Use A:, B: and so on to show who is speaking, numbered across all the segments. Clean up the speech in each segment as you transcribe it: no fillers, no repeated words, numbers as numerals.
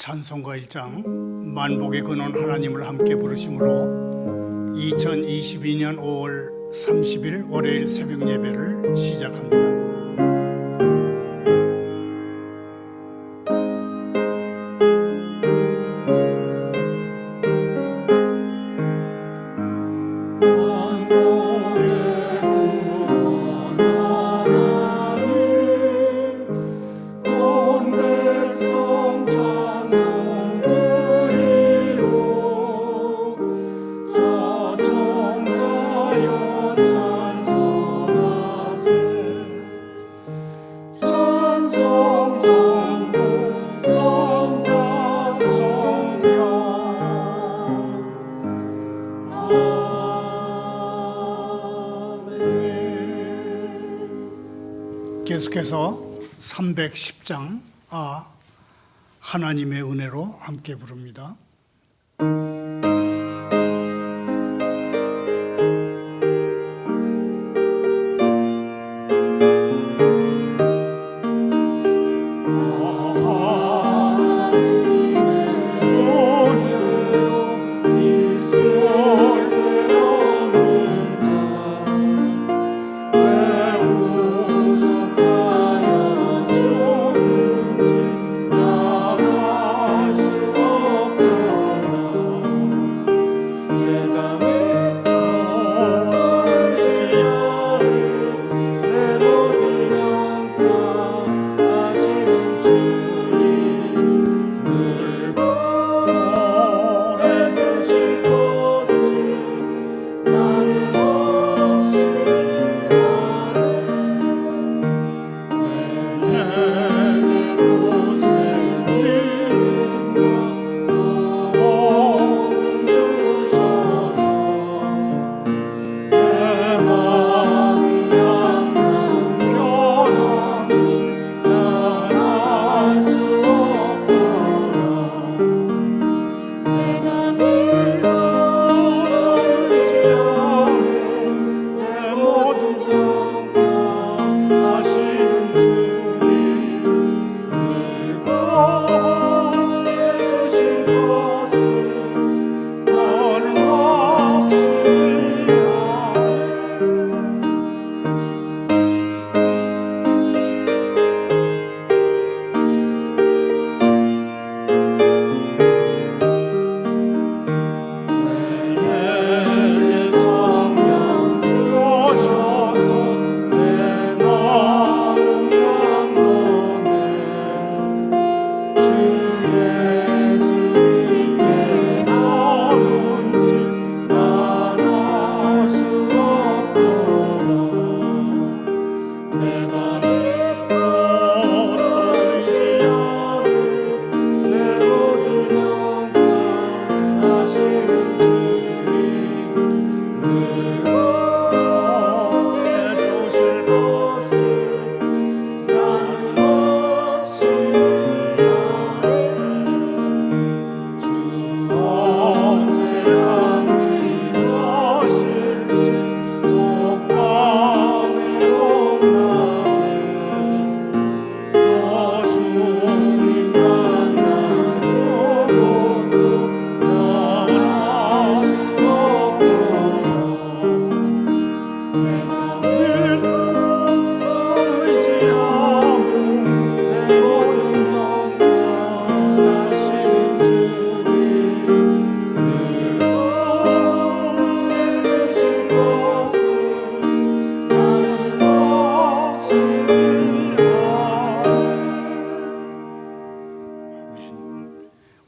A: 찬송가 1장 만복의 근원 하나님을 함께 부르심으로 2022년 5월 30일 월요일 새벽 예배를 시작합니다. 계속해서 310장 하나님의 은혜로 함께 부릅니다.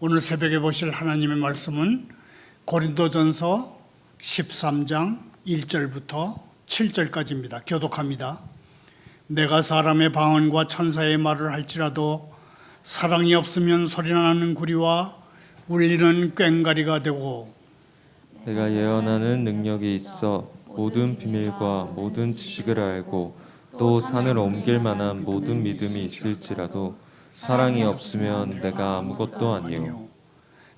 A: 오늘 새벽에 보실 하나님의 말씀은 고린도전서 13장 1절부터 7절까지입니다. 교독합니다. 내가 사람의 방언과 천사의 말을 할지라도 사랑이 없으면 소리나는 구리와 울리는 꽹과리가 되고,
B: 내가 예언하는 능력이 있어 모든 비밀과 모든 지식을 알고 또 산을 옮길 만한 모든 믿음이 있을지라도 사랑이 없으면 내가 아무것도 아니요.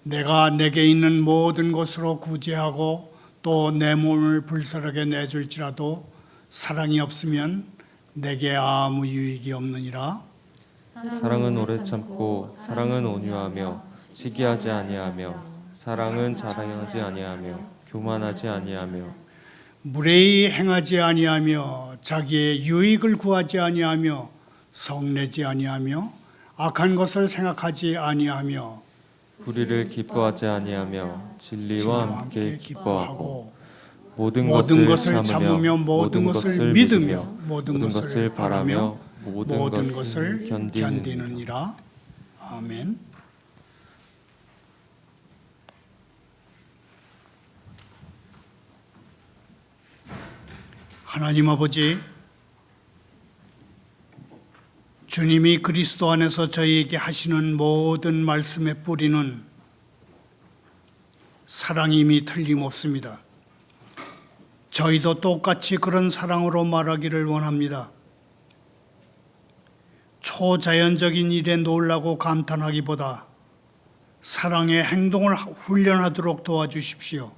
A: 내가 내게 있는 모든 것으로 구제하고 또 내 몸을 불살하게 내줄지라도 사랑이 없으면 내게 아무 유익이 없느니라.
B: 사랑은 오래 참고 사랑은 온유하며 시기하지 아니하며 사랑은 자랑하지 아니하며 교만하지 아니하며
A: 무례히 행하지 아니하며 자기의 유익을 구하지 아니하며 성내지 아니하며 악한 것을 생각하지 아니하며
B: 불의를 기뻐하지 아니하며 진리와 함께 기뻐하고 모든
A: 모든
B: 것을
A: 것을 참으며 모든 것을 믿으며 모든 것을 바라며 모든 것을 견디느니라. 아멘. 하나님 아버지, 주님이 그리스도 안에서 저희에게 하시는 모든 말씀의 뿌리는 사랑임이 틀림없습니다. 저희도 똑같이 그런 사랑으로 말하기를 원합니다. 초자연적인 일에 놀라고 감탄하기보다 사랑의 행동을 훈련하도록 도와주십시오.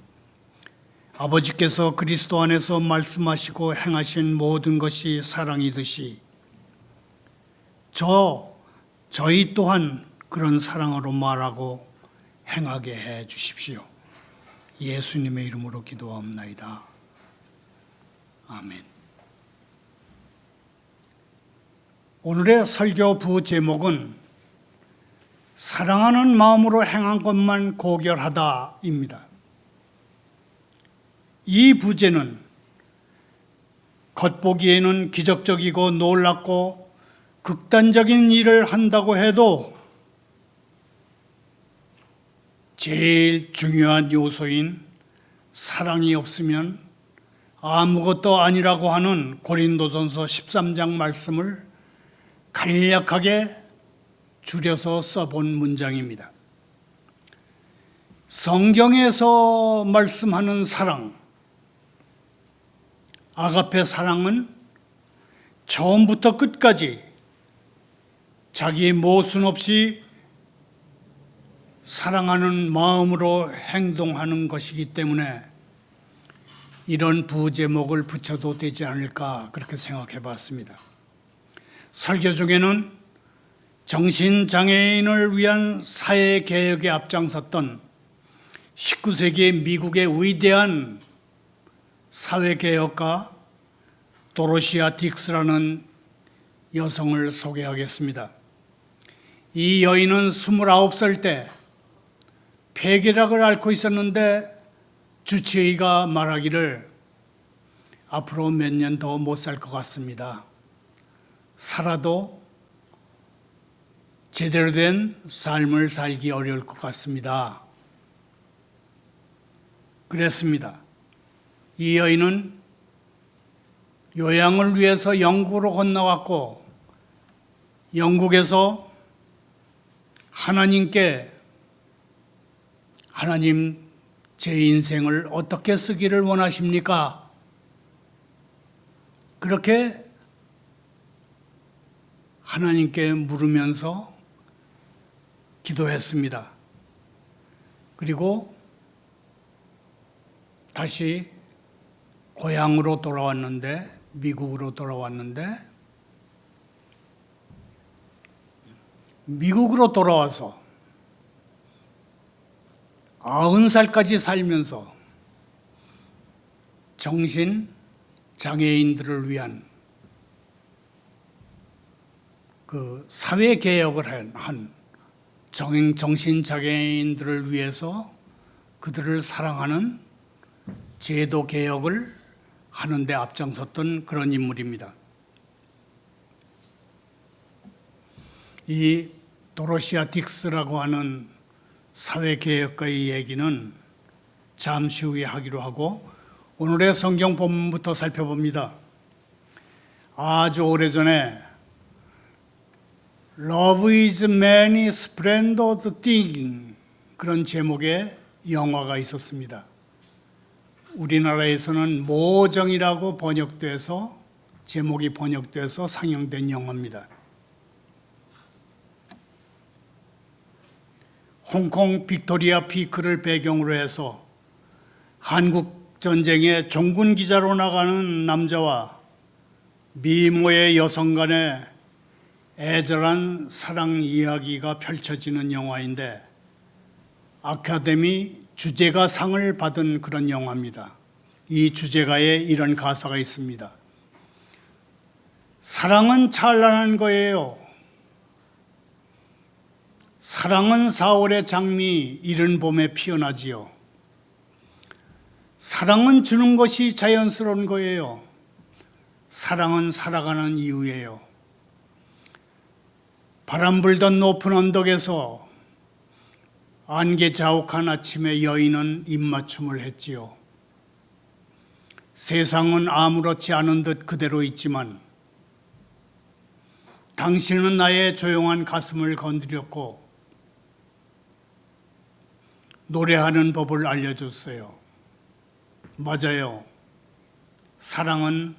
A: 아버지께서 그리스도 안에서 말씀하시고 행하신 모든 것이 사랑이듯이 저희 또한 그런 사랑으로 말하고 행하게 해 주십시오. 예수님의 이름으로 기도하옵나이다. 아멘. 오늘의 설교 부제목은 사랑하는 마음으로 행한 것만 고결하다입니다. 이 부제는 겉보기에는 기적적이고 놀랍고 극단적인 일을 한다고 해도 제일 중요한 요소인 사랑이 없으면 아무것도 아니라고 하는 고린도전서 13장 말씀을 간략하게 줄여서 써본 문장입니다. 성경에서 말씀하는 사랑, 아가페 사랑은 처음부터 끝까지 자기의 모순 없이 사랑하는 마음으로 행동하는 것이기 때문에 이런 부제목을 붙여도 되지 않을까 그렇게 생각해 봤습니다. 설교 중에는 정신장애인을 위한 사회개혁에 앞장섰던 19세기 미국의 위대한 사회개혁가 도로시아 딕스라는 여성을 소개하겠습니다. 이 여인은 29살 때 폐결핵을 앓고 있었는데 주치의가 말하기를 앞으로 몇 년 더 못 살 것 같습니다. 살아도 제대로 된 삶을 살기 어려울 것 같습니다. 그랬습니다. 이 여인은 요양을 위해서 영국으로 건너왔고 영국에서 하나님께 하나님 제 인생을 어떻게 쓰기를 원하십니까? 그렇게 하나님께 물으면서 기도했습니다. 그리고 다시 고향으로 돌아왔는데, 미국으로 돌아왔는데, 미국으로 돌아와서 90살까지 살면서 정신 장애인들을 위한 그 사회 개혁을 한 정신 장애인들을 위해서 그들을 사랑하는 제도 개혁을 하는 데 앞장섰던 그런 인물입니다. 이 도로시아 딕스라고 하는 사회개혁가의 얘기는 잠시 후에 하기로 하고 오늘의 성경 본문부터 살펴봅니다. 아주 오래전에 Love is many splendid thing 그런 제목의 영화가 있었습니다. 우리나라에서는 모정이라고 번역돼서 제목이 번역돼서 상영된 영화입니다. 홍콩 빅토리아 피크를 배경으로 해서 한국 전쟁의 종군 기자로 나가는 남자와 미모의 여성 간의 애절한 사랑 이야기가 펼쳐지는 영화인데 아카데미 주제가상을 받은 그런 영화입니다. 이 주제가에 이런 가사가 있습니다. 사랑은 찬란한 거예요. 사랑은 4월의 장미 이른 봄에 피어나지요. 사랑은 주는 것이 자연스러운 거예요. 사랑은 살아가는 이유예요. 바람 불던 높은 언덕에서 안개 자욱한 아침에 여인은 입맞춤을 했지요. 세상은 아무렇지 않은 듯 그대로 있지만 당신은 나의 조용한 가슴을 건드렸고 노래하는 법을 알려줬어요. 맞아요. 사랑은,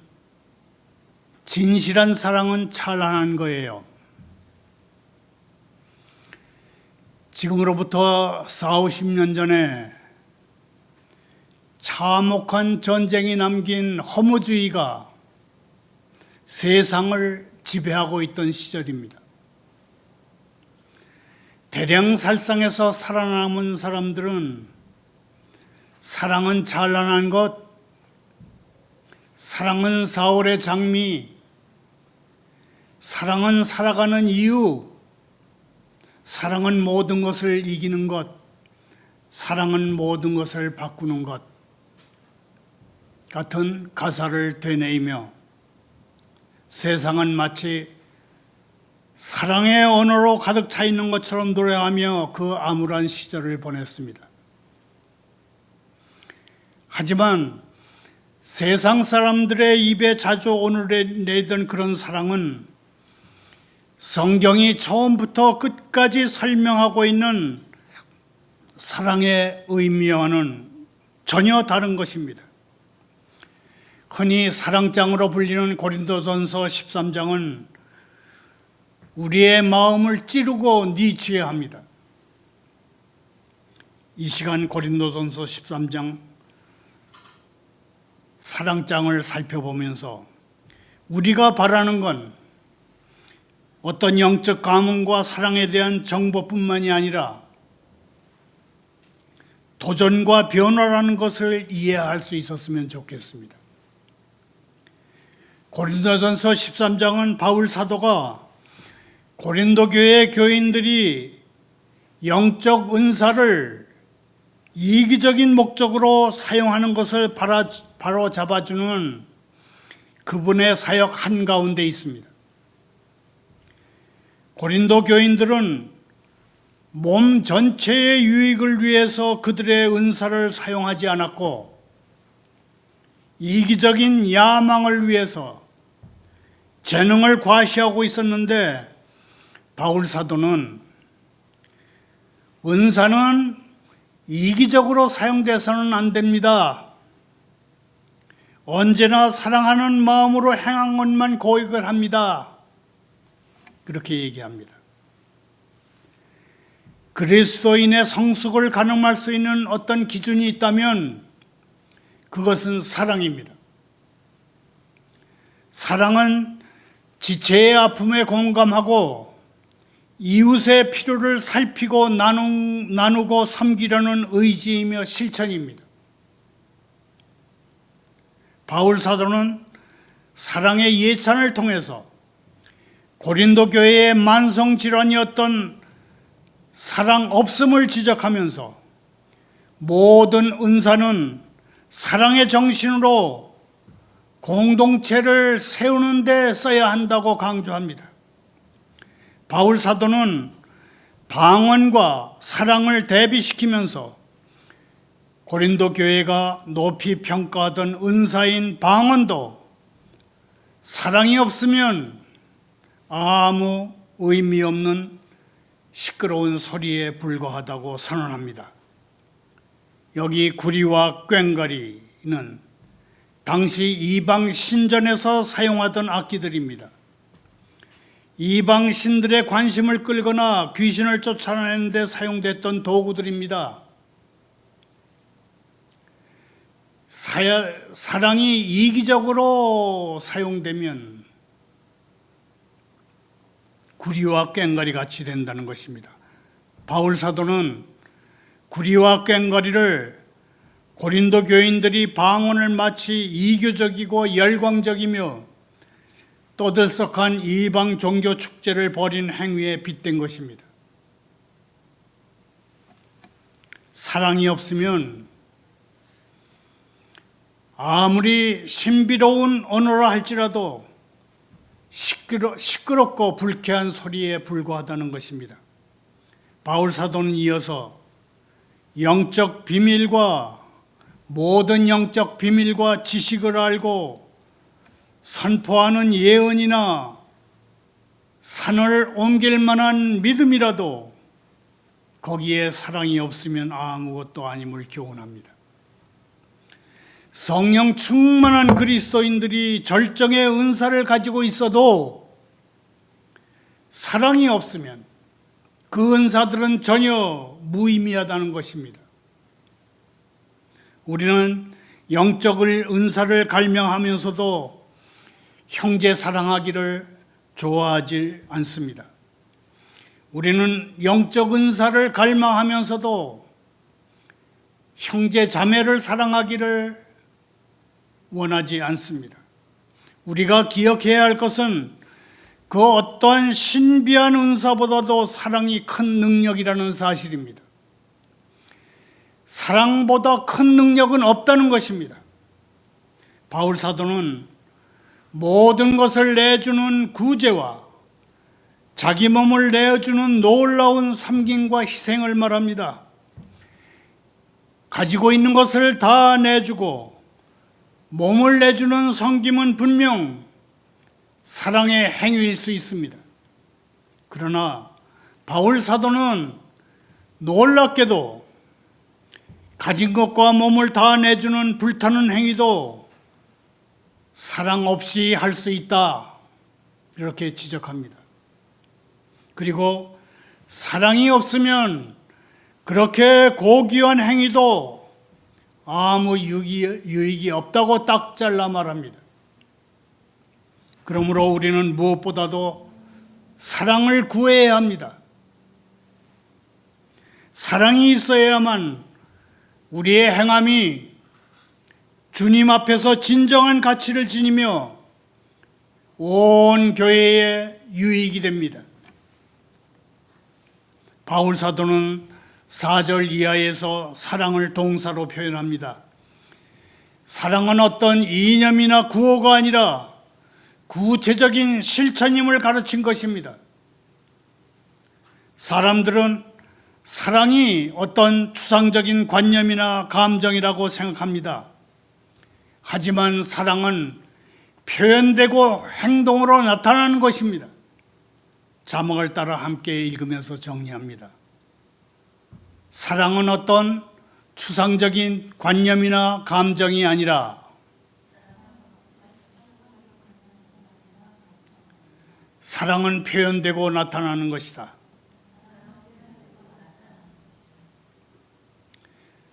A: 진실한 사랑은 찬란한 거예요. 지금으로부터 40, 50년 전에 참혹한 전쟁이 남긴 허무주의가 세상을 지배하고 있던 시절입니다. 대량살상에서 살아남은 사람들은 사랑은 찬란한 것, 사랑은 4월의 장미, 사랑은 살아가는 이유, 사랑은 모든 것을 이기는 것, 사랑은 모든 것을 바꾸는 것 같은 가사를 되뇌이며 세상은 마치 사랑의 언어로 가득 차 있는 것처럼 노래하며 그 암울한 시절을 보냈습니다. 하지만 세상 사람들의 입에 자주 오르내리던 그런 사랑은 성경이 처음부터 끝까지 설명하고 있는 사랑의 의미와는 전혀 다른 것입니다. 흔히 사랑장으로 불리는 고린도전서 13장은 우리의 마음을 찌르고 니치게 합니다. 이 시간 고린도전서 13장 사랑장을 살펴보면서 우리가 바라는 건 어떤 영적 감흥과 사랑에 대한 정보뿐만이 아니라 도전과 변화라는 것을 이해할 수 있었으면 좋겠습니다. 고린도전서 13장은 바울 사도가 고린도 교회 교인들이 영적 은사를 이기적인 목적으로 사용하는 것을 바로 잡아주는 그분의 사역 한가운데 있습니다. 고린도 교인들은 몸 전체의 유익을 위해서 그들의 은사를 사용하지 않았고 이기적인 야망을 위해서 재능을 과시하고 있었는데 바울 사도는 은사는 이기적으로 사용돼서는 안 됩니다. 언제나 사랑하는 마음으로 행한 것만 고익을 합니다. 그렇게 얘기합니다. 그리스도인의 성숙을 가늠할 수 있는 어떤 기준이 있다면 그것은 사랑입니다. 사랑은 지체의 아픔에 공감하고 이웃의 필요를 살피고 나누고 섬기려는 의지이며 실천입니다. 바울 사도는 사랑의 예찬을 통해서 고린도 교회의 만성질환이었던 사랑 없음을 지적하면서 모든 은사는 사랑의 정신으로 공동체를 세우는 데 써야 한다고 강조합니다. 바울 사도는 방언과 사랑을 대비시키면서 고린도 교회가 높이 평가하던 은사인 방언도 사랑이 없으면 아무 의미 없는 시끄러운 소리에 불과하다고 선언합니다. 여기 구리와 꽹과리는 당시 이방 신전에서 사용하던 악기들입니다. 이방 신들의 관심을 끌거나 귀신을 쫓아내는 데 사용됐던 도구들입니다. 사랑이 이기적으로 사용되면 구리와 꽹과리 같이 된다는 것입니다. 바울 사도는 구리와 꽹과리를 고린도 교인들이 방언을 마치 이교적이고 열광적이며 떠들썩한 이방 종교 축제를 벌인 행위에 빗댄 것입니다. 사랑이 없으면 아무리 신비로운 언어라 할지라도 시끄럽고 불쾌한 소리에 불과하다는 것입니다. 바울 사도는 이어서 영적 비밀과 모든 영적 비밀과 지식을 알고 선포하는 예언이나 산을 옮길 만한 믿음이라도 거기에 사랑이 없으면 아무것도 아님을 교훈합니다. 성령 충만한 그리스도인들이 절정의 은사를 가지고 있어도 사랑이 없으면 그 은사들은 전혀 무의미하다는 것입니다. 우리는 영적 은사를 갈망하면서도 형제 사랑하기를 좋아하지 않습니다. 우리는 영적 은사를 갈망하면서도 형제 자매를 사랑하기를 원하지 않습니다. 우리가 기억해야 할 것은 그 어떠한 신비한 은사보다도 사랑이 큰 능력이라는 사실입니다. 사랑보다 큰 능력은 없다는 것입니다. 바울 사도는 모든 것을 내주는 구제와 자기 몸을 내어주는 놀라운 섬김과 희생을 말합니다. 가지고 있는 것을 다 내주고 몸을 내주는 섬김은 분명 사랑의 행위일 수 있습니다. 그러나 바울 사도는 놀랍게도 가진 것과 몸을 다 내주는 불타는 행위도 사랑 없이 할 수 있다, 이렇게 지적합니다. 그리고 사랑이 없으면 그렇게 고귀한 행위도 아무 유익이 없다고 딱 잘라 말합니다. 그러므로 우리는 무엇보다도 사랑을 구해야 합니다. 사랑이 있어야만 우리의 행함이 주님 앞에서 진정한 가치를 지니며 온 교회에 유익이 됩니다. 바울 사도는 4절 이하에서 사랑을 동사로 표현합니다. 사랑은 어떤 이념이나 구호가 아니라 구체적인 실천임을 가르친 것입니다. 사람들은 사랑이 어떤 추상적인 관념이나 감정이라고 생각합니다. 하지만 사랑은 표현되고 행동으로 나타나는 것입니다. 자막을 따라 함께 읽으면서 정리합니다. 사랑은 어떤 추상적인 관념이나 감정이 아니라 사랑은 표현되고 나타나는 것이다.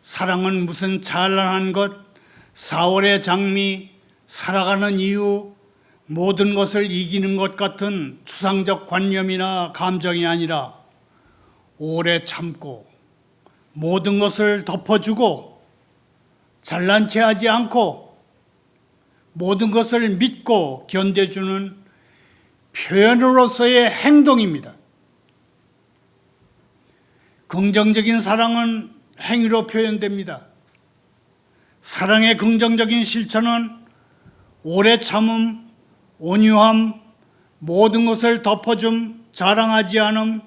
A: 사랑은 무슨 찬란한 것, 4월의 장미, 살아가는 이유, 모든 것을 이기는 것 같은 추상적 관념이나 감정이 아니라 오래 참고 모든 것을 덮어주고 잘난 체 하지 않고 모든 것을 믿고 견뎌주는 표현으로서의 행동입니다. 긍정적인 사랑은 행위로 표현됩니다. 사랑의 긍정적인 실천은 오래 참음, 온유함, 모든 것을 덮어줌, 자랑하지 않음,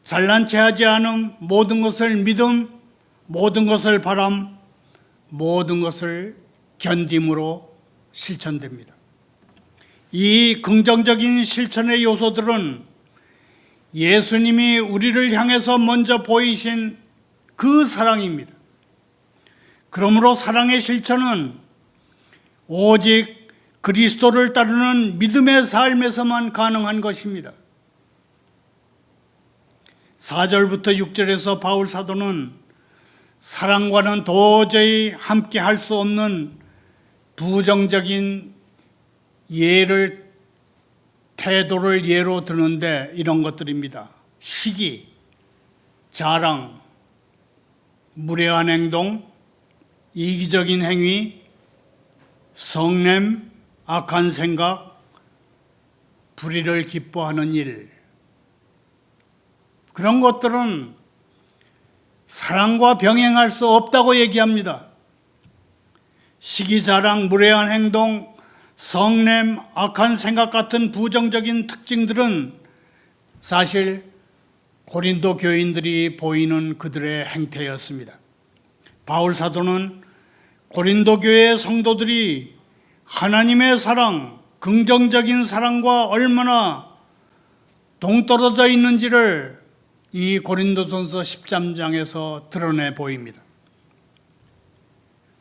A: 잘난 체하지 않음, 모든 것을 믿음, 모든 것을 바람, 모든 것을 견딤으로 실천됩니다. 이 긍정적인 실천의 요소들은 예수님이 우리를 향해서 먼저 보이신 그 사랑입니다. 그러므로 사랑의 실천은 오직 그리스도를 따르는 믿음의 삶에서만 가능한 것입니다. 4절부터 6절에서 바울 사도는 사랑과는 도저히 함께 할 수 없는 부정적인 태도를 예로 드는데 이런 것들입니다. 시기, 자랑, 무례한 행동, 이기적인 행위, 성냄, 악한 생각, 불의를 기뻐하는 일, 그런 것들은 사랑과 병행할 수 없다고 얘기합니다. 시기자랑, 무례한 행동, 성냄, 악한 생각 같은 부정적인 특징들은 사실 고린도 교인들이 보이는 그들의 행태였습니다. 바울 사도는 고린도 교회의 성도들이 하나님의 사랑, 긍정적인 사랑과 얼마나 동떨어져 있는지를 이 고린도전서 13장에서 드러내 보입니다.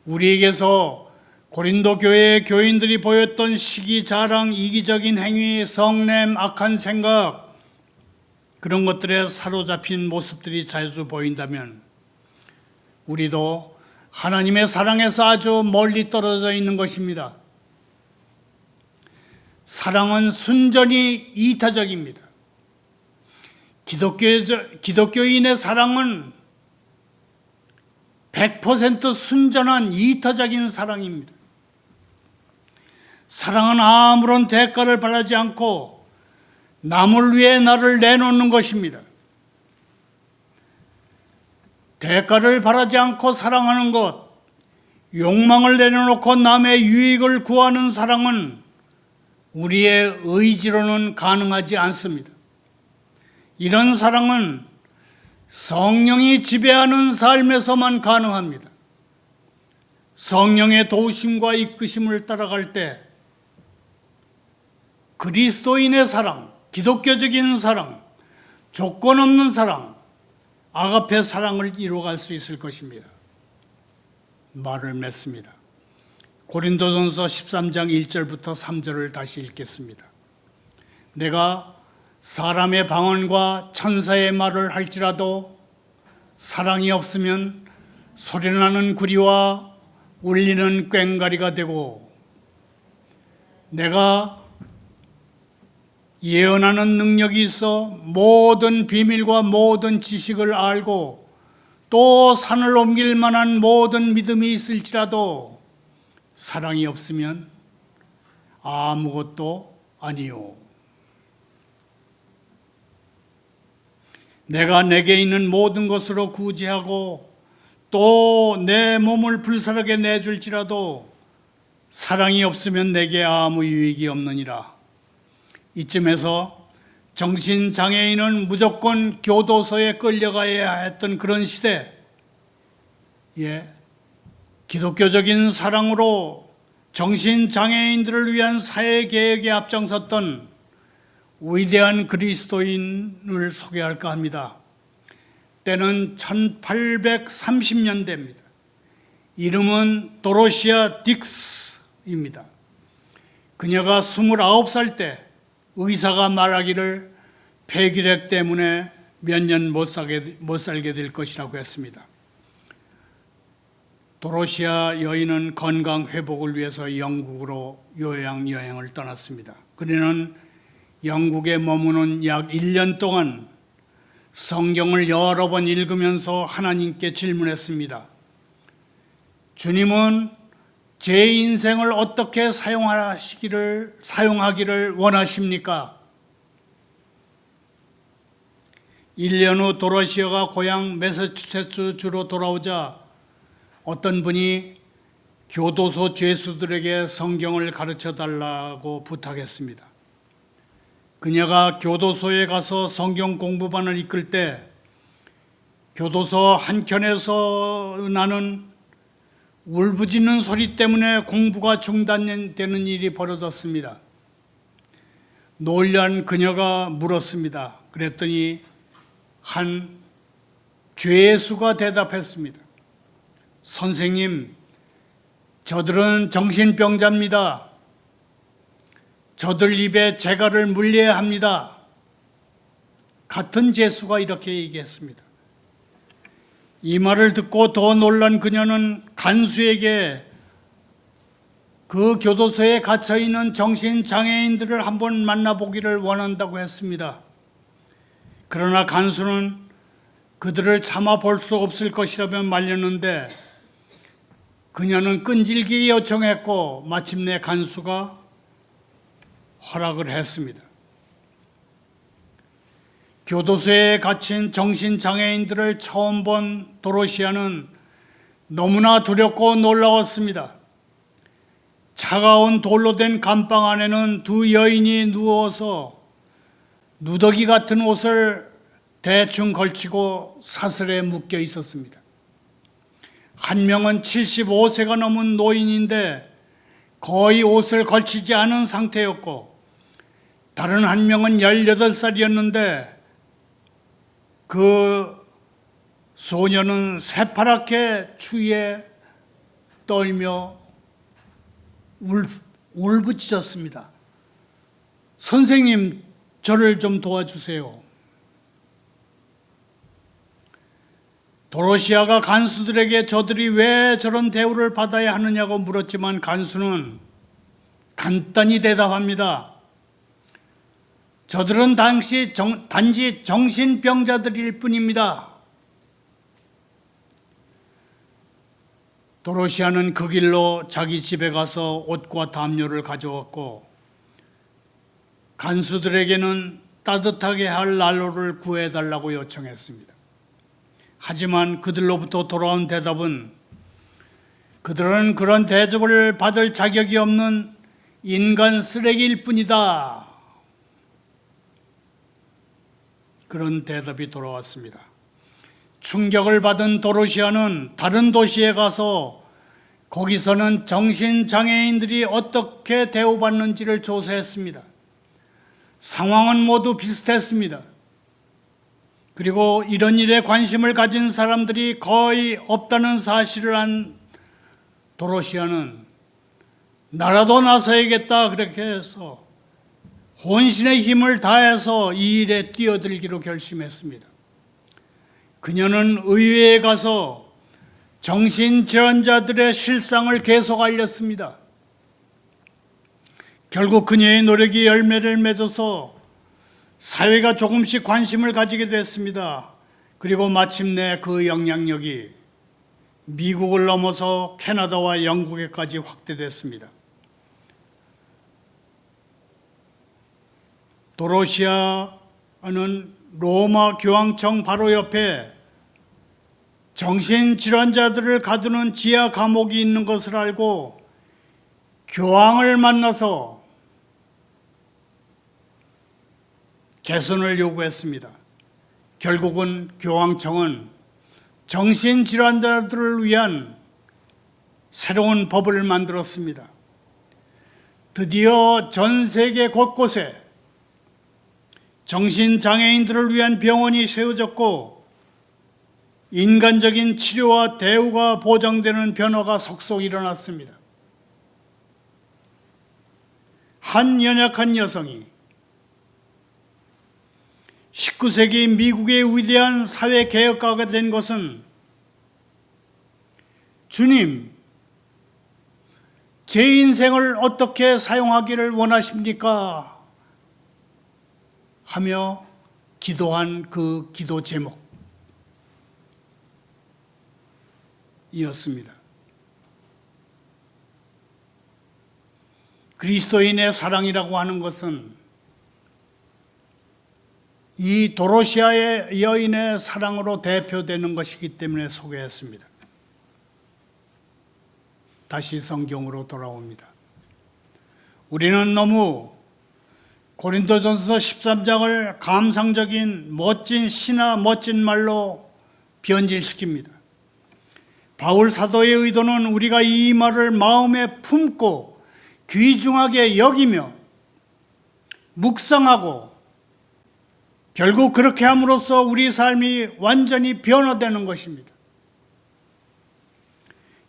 A: 우리에게서 고린도 교회의 교인들이 보였던 시기, 자랑, 이기적인 행위, 성냄, 악한 생각, 그런 것들에 사로잡힌 모습들이 자주 보인다면 우리도 하나님의 사랑에서 아주 멀리 떨어져 있는 것입니다. 사랑은 순전히 이타적입니다. 기독교인의 사랑은 100% 순전한 이타적인 사랑입니다. 사랑은 아무런 대가를 바라지 않고 남을 위해 나를 내놓는 것입니다. 대가를 바라지 않고 사랑하는 것, 욕망을 내려놓고 남의 유익을 구하는 사랑은 우리의 의지로는 가능하지 않습니다. 이런 사랑은 성령이 지배하는 삶에서만 가능합니다. 성령의 도우심과 이끄심을 따라갈 때 그리스도인의 사랑, 기독교적인 사랑, 조건 없는 사랑, 아가페 사랑을 이루어갈 수 있을 것입니다. 말을 맺습니다. 고린도전서 13장 1절부터 3절을 다시 읽겠습니다. 내가 사람의 방언과 천사의 말을 할지라도 사랑이 없으면 소리나는 구리와 울리는 꽹과리가 되고, 내가 예언하는 능력이 있어 모든 비밀과 모든 지식을 알고 또 산을 옮길 만한 모든 믿음이 있을지라도 사랑이 없으면 아무것도 아니요. 내가 내게 있는 모든 것으로 구제하고 또 내 몸을 불사르게 내줄지라도 사랑이 없으면 내게 아무 유익이 없느니라. 이쯤에서 정신장애인은 무조건 교도소에 끌려가야 했던 그런 시대, 기독교적인 사랑으로 정신장애인들을 위한 사회개혁에 앞장섰던 위대한 그리스도인을 소개할까 합니다. 때는 1830년대입니다. 이름은 도로시아 딕스입니다. 그녀가 29살 때 의사가 말하기를 폐기력 때문에 몇 년 못 살게 될 것이라고 했습니다. 도로시아 여인은 건강 회복을 위해서 영국으로 요양여행을 떠났습니다. 그녀는 영국에 머무는 약 1년 동안 성경을 여러 번 읽으면서 하나님께 질문했습니다. 주님은 제 인생을 어떻게 사용하기를 원하십니까? 1년 후 도로시아가 고향 매사추세츠주로 돌아오자 어떤 분이 교도소 죄수들에게 성경을 가르쳐 달라고 부탁했습니다. 그녀가 교도소에 가서 성경 공부반을 이끌 때 교도소 한켠에서 나는 울부짖는 소리 때문에 공부가 중단되는 일이 벌어졌습니다. 놀란 그녀가 물었습니다. 그랬더니 한 죄수가 대답했습니다. 선생님, 저들은 정신병자입니다. 저들 입에 재갈을 물려야 합니다. 같은 죄수가 이렇게 얘기했습니다. 이 말을 듣고 더 놀란 그녀는 간수에게 그 교도소에 갇혀있는 정신장애인들을 한번 만나보기를 원한다고 했습니다. 그러나 간수는 그들을 참아 볼 수 없을 것이라며 말렸는데 그녀는 끈질기게 요청했고 마침내 간수가 허락을 했습니다. 교도소에 갇힌 정신장애인들을 처음 본 도로시아는 너무나 두렵고 놀라웠습니다. 차가운 돌로 된 감방 안에는 두 여인이 누워서 누더기 같은 옷을 대충 걸치고 사슬에 묶여 있었습니다. 한 명은 75세가 넘은 노인인데 거의 옷을 걸치지 않은 상태였고, 다른 한 명은 18살이었는데 그 소녀는 새파랗게 추위에 떨며 울부짖었습니다. 선생님, 저를 좀 도와주세요. 도로시아가 간수들에게 저들이 왜 저런 대우를 받아야 하느냐고 물었지만 간수는 간단히 대답합니다. 저들은 단지 정신병자들일 뿐입니다. 도로시아는 그 길로 자기 집에 가서 옷과 담요를 가져왔고 간수들에게는 따뜻하게 할 난로를 구해달라고 요청했습니다. 하지만 그들로부터 돌아온 대답은 그들은 그런 대접을 받을 자격이 없는 인간 쓰레기일 뿐이다. 그런 대답이 돌아왔습니다. 충격을 받은 도로시아는 다른 도시에 가서 거기서는 정신장애인들이 어떻게 대우받는지를 조사했습니다. 상황은 모두 비슷했습니다. 그리고 이런 일에 관심을 가진 사람들이 거의 없다는 사실을 안 도로시아는 나라도 나서야겠다 그렇게 해서 혼신의 힘을 다해서 이 일에 뛰어들기로 결심했습니다. 그녀는 의회에 가서 정신질환자들의 실상을 계속 알렸습니다. 결국 그녀의 노력이 열매를 맺어서 사회가 조금씩 관심을 가지게 됐습니다. 그리고 마침내 그 영향력이 미국을 넘어서 캐나다와 영국에까지 확대됐습니다. 도로시아는 로마 교황청 바로 옆에 정신질환자들을 가두는 지하 감옥이 있는 것을 알고 교황을 만나서 개선을 요구했습니다. 결국은 교황청은 정신질환자들을 위한 새로운 법을 만들었습니다. 드디어 전 세계 곳곳에 정신장애인들을 위한 병원이 세워졌고 인간적인 치료와 대우가 보장되는 변화가 속속 일어났습니다. 한 연약한 여성이 19세기 미국의 위대한 사회개혁가가 된 것은 주님, 제 인생을 어떻게 사용하기를 원하십니까? 하며 기도한 그 기도 제목이었습니다. 그리스도인의 사랑이라고 하는 것은 이 도로시아의 여인의 사랑으로 대표되는 것이기 때문에 소개했습니다. 다시 성경으로 돌아옵니다. 우리는 너무 고린도전서 13장을 감상적인 멋진 시나 멋진 말로 변질시킵니다. 바울 사도의 의도는 우리가 이 말을 마음에 품고 귀중하게 여기며 묵상하고 결국 그렇게 함으로써 우리 삶이 완전히 변화되는 것입니다.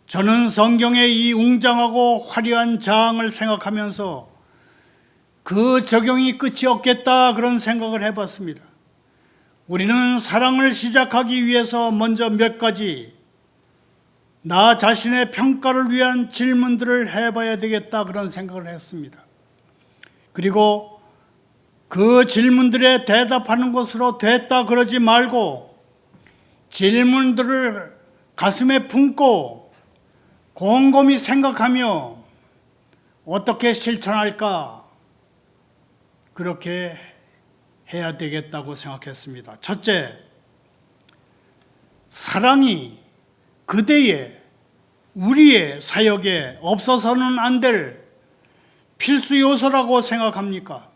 A: 저는 성경의 이 웅장하고 화려한 장을 생각하면서 그 적용이 끝이 없겠다 그런 생각을 해봤습니다. 우리는 사랑을 시작하기 위해서 먼저 몇 가지 나 자신의 평가를 위한 질문들을 해봐야 되겠다 그런 생각을 했습니다. 그리고 그 질문들에 대답하는 것으로 됐다 그러지 말고 질문들을 가슴에 품고 곰곰이 생각하며 어떻게 실천할까, 그렇게 해야 되겠다고 생각했습니다. 첫째, 사랑이 그대의, 우리의 사역에 없어서는 안 될 필수 요소라고 생각합니까?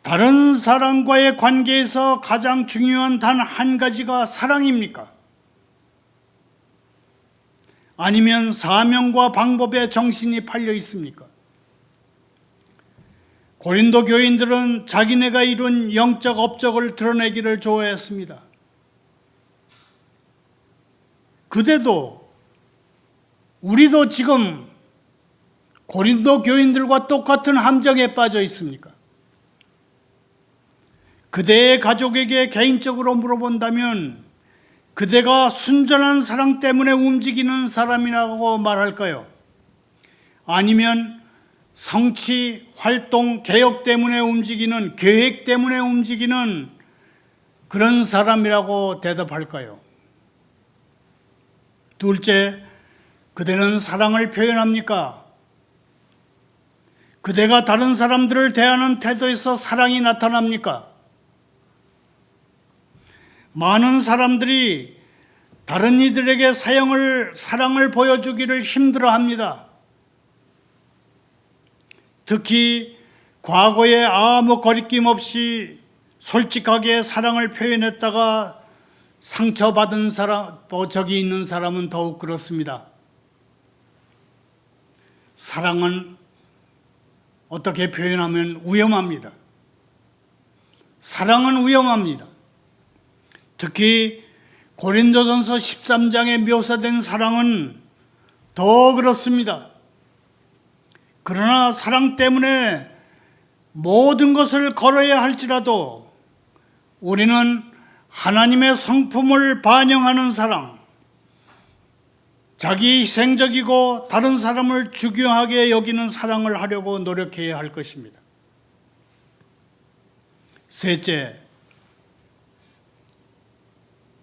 A: 다른 사람과의 관계에서 가장 중요한 단 한 가지가 사랑입니까? 아니면 사명과 방법에 정신이 팔려 있습니까? 고린도 교인들은 자기네가 이룬 영적 업적을 드러내기를 좋아했습니다. 그대도, 우리도 지금 고린도 교인들과 똑같은 함정에 빠져 있습니까? 그대의 가족에게 개인적으로 물어본다면 그대가 순전한 사랑 때문에 움직이는 사람이라고 말할까요? 아니면 성취, 활동, 개혁 때문에 움직이는, 계획 때문에 움직이는 그런 사람이라고 대답할까요? 둘째, 그대는 사랑을 표현합니까? 그대가 다른 사람들을 대하는 태도에서 사랑이 나타납니까? 많은 사람들이 다른 이들에게 사랑을 보여주기를 힘들어합니다. 특히 과거에 아무 거리낌 없이 솔직하게 사랑을 표현했다가 상처받은 적이 있는 사람은 더욱 그렇습니다. 사랑은 어떻게 표현하면 위험합니다. 사랑은 위험합니다. 특히 고린도전서 13장에 묘사된 사랑은 더 그렇습니다. 그러나 사랑 때문에 모든 것을 걸어야 할지라도 우리는 하나님의 성품을 반영하는 사랑, 자기 희생적이고 다른 사람을 중요하게 여기는 사랑을 하려고 노력해야 할 것입니다. 셋째,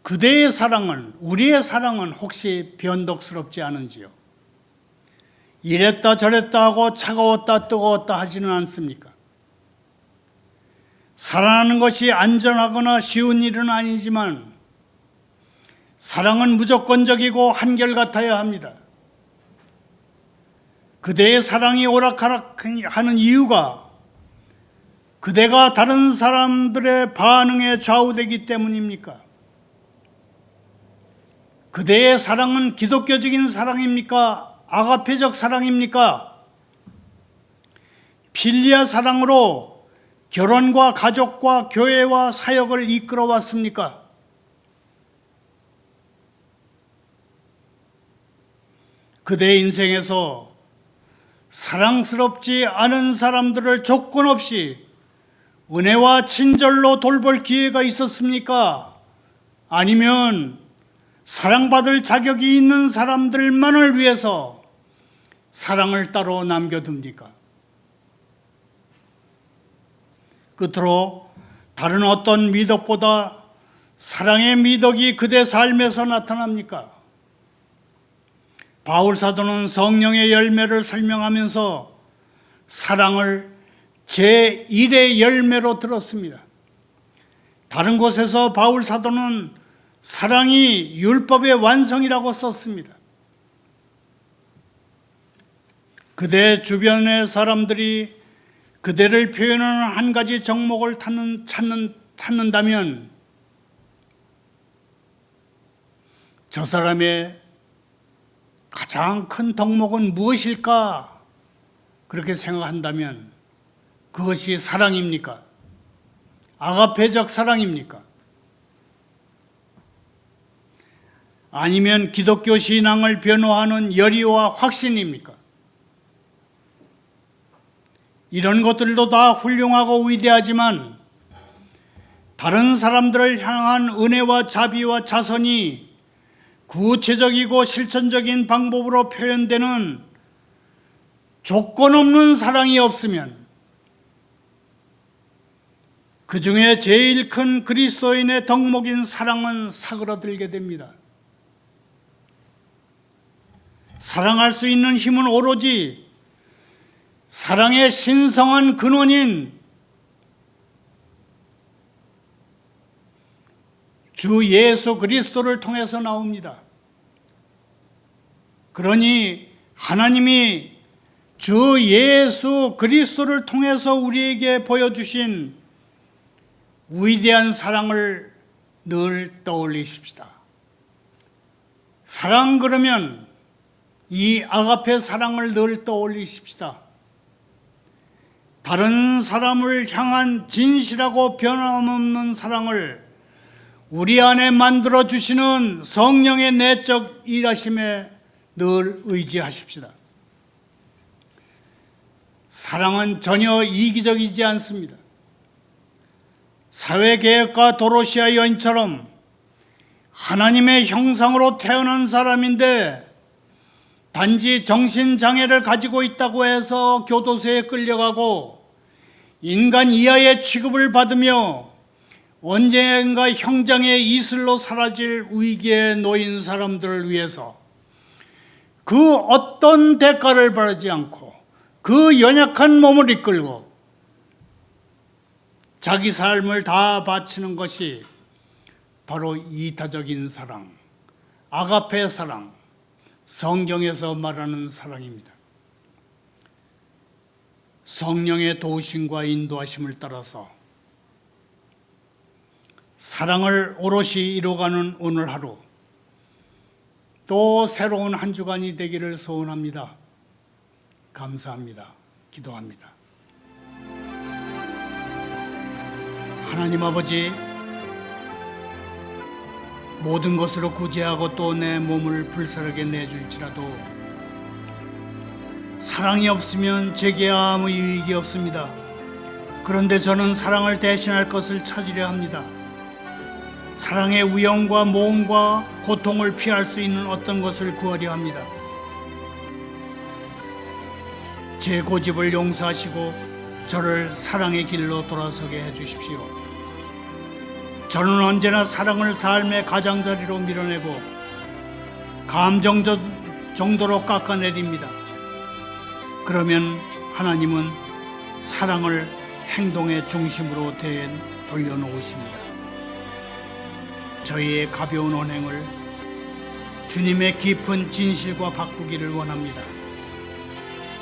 A: 그대의 사랑은, 우리의 사랑은 혹시 변덕스럽지 않은지요? 이랬다 저랬다 하고 차가웠다 뜨거웠다 하지는 않습니까? 사랑하는 것이 안전하거나 쉬운 일은 아니지만 사랑은 무조건적이고 한결같아야 합니다. 그대의 사랑이 오락가락하는 이유가 그대가 다른 사람들의 반응에 좌우되기 때문입니까? 그대의 사랑은 기독교적인 사랑입니까? 아가페적 사랑입니까? 필리아 사랑으로 결혼과 가족과 교회와 사역을 이끌어 왔습니까? 그대의 인생에서 사랑스럽지 않은 사람들을 조건 없이 은혜와 친절로 돌볼 기회가 있었습니까? 아니면 사랑받을 자격이 있는 사람들만을 위해서 사랑을 따로 남겨둡니까? 끝으로 다른 어떤 미덕보다 사랑의 미덕이 그대 삶에서 나타납니까? 바울 사도는 성령의 열매를 설명하면서 사랑을 제1의 열매로 들었습니다. 다른 곳에서 바울 사도는 사랑이 율법의 완성이라고 썼습니다. 그대 주변의 사람들이 그대를 표현하는 한 가지 정목을 찾는다면 저 사람의 가장 큰 덕목은 무엇일까? 그렇게 생각한다면 그것이 사랑입니까? 아가페적 사랑입니까? 아니면 기독교 신앙을 변호하는 열의와 확신입니까? 이런 것들도 다 훌륭하고 위대하지만 다른 사람들을 향한 은혜와 자비와 자선이 구체적이고 실천적인 방법으로 표현되는 조건 없는 사랑이 없으면 그 중에 제일 큰 그리스도인의 덕목인 사랑은 사그라들게 됩니다. 사랑할 수 있는 힘은 오로지 사랑의 신성한 근원인 주 예수 그리스도를 통해서 나옵니다. 그러니 하나님이 주 예수 그리스도를 통해서 우리에게 보여주신 위대한 사랑을 늘 떠올리십시다. 사랑 그러면 이 아가페 사랑을 늘 떠올리십시다. 다른 사람을 향한 진실하고 변함없는 사랑을 우리 안에 만들어 주시는 성령의 내적 일하심에 늘 의지하십시다. 사랑은 전혀 이기적이지 않습니다. 사회개혁가 도로시아 여인처럼 하나님의 형상으로 태어난 사람인데 단지 정신장애를 가지고 있다고 해서 교도소에 끌려가고 인간 이하의 취급을 받으며 언젠가 형장의 이슬로 사라질 위기에 놓인 사람들을 위해서 그 어떤 대가를 바라지 않고 그 연약한 몸을 이끌고 자기 삶을 다 바치는 것이 바로 이타적인 사랑, 아가페 사랑, 성경에서 말하는 사랑입니다. 성령의 도우심과 인도하심을 따라서 사랑을 오롯이 이루어가는 오늘 하루, 또 새로운 한 주간이 되기를 소원합니다. 감사합니다. 기도합니다. 하나님 아버지, 모든 것으로 구제하고 또 내 몸을 불사르게 내줄지라도 사랑이 없으면 제게 아무 유익이 없습니다. 그런데 저는 사랑을 대신할 것을 찾으려 합니다. 사랑의 위험과 모험과 고통을 피할 수 있는 어떤 것을 구하려 합니다. 제 고집을 용서하시고 저를 사랑의 길로 돌아서게 해주십시오. 저는 언제나 사랑을 삶의 가장자리로 밀어내고 감정 정도로 깎아내립니다. 그러면 하나님은 사랑을 행동의 중심으로 돌려놓으십니다. 저희의 가벼운 언행을 주님의 깊은 진실과 바꾸기를 원합니다.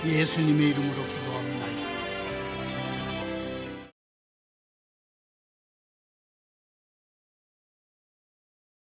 A: 예수님의 이름으로 기도합니다.